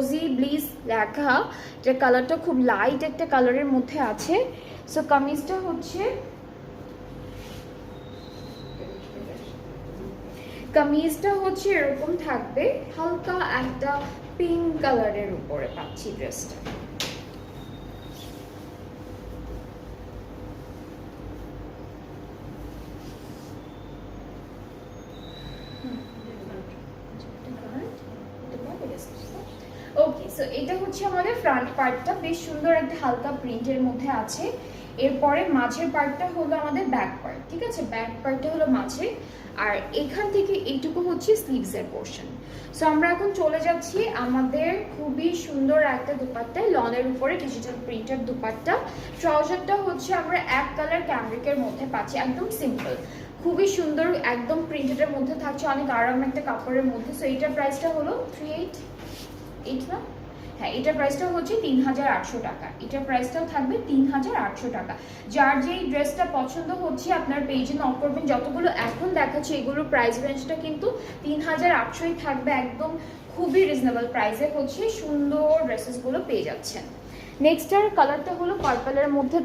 রোজি bliss লেখা, যে কালারটা খুব লাইট একটা কালারের মধ্যে আছে। সো কামিজটা হচ্ছে এরকম থাকবে, হালকা একটা পিঙ্ক কালারের উপরে পাচ্ছি ড্রেসটা। ওকে, সো এটা হচ্ছে আমাদের ফ্রন্ট পার্টটা, বেশ সুন্দর একটা হালকা প্রিন্টের মধ্যে আছে। এরপরে মাঝের পার্টটা হলো আমাদের ব্যাক পার্ট, ঠিক আছে, ব্যাক পার্টটা হলো মাঝে, আর এখান থেকে এইটুকু হচ্ছে স্লিভসের পোর্শন। সো আমরা এখন চলে যাচ্ছি আমাদের খুবই সুন্দর একটা দুপাট্টা, লনের উপরে ডিজিটাল প্রিন্টের দুপাট্টা। ট্রাউজারটা হচ্ছে আমরা এক কালার ক্যামরিকের মধ্যে পাচ্ছি, একদম সিম্পল, খুবই সুন্দর, একদম প্রিন্টেডের মধ্যে থাকছে, অনেক আরাম একটা কাপড়ের মধ্যে। সো এইটার প্রাইসটা হলো 38 না, হ্যাঁ, এটার প্রাইসটা হচ্ছে 3800 টাকা। এটার প্রাইসটাও থাকবে 3800 টাকা। যার যেই ড্রেসটা পছন্দ হচ্ছে আপনার পেজে নক করবেন। যতগুলো এখন দেখাচ্ছে এগুলোর প্রাইস রেঞ্জটা কিন্তু 3800ই থাকবে, একদম খুবই রিজনেবল প্রাইসে হচ্ছে সুন্দর ড্রেসেসগুলো পেয়ে যাচ্ছেন। নেক্সট আর কালারটা হলো পার্পলের মধ্যে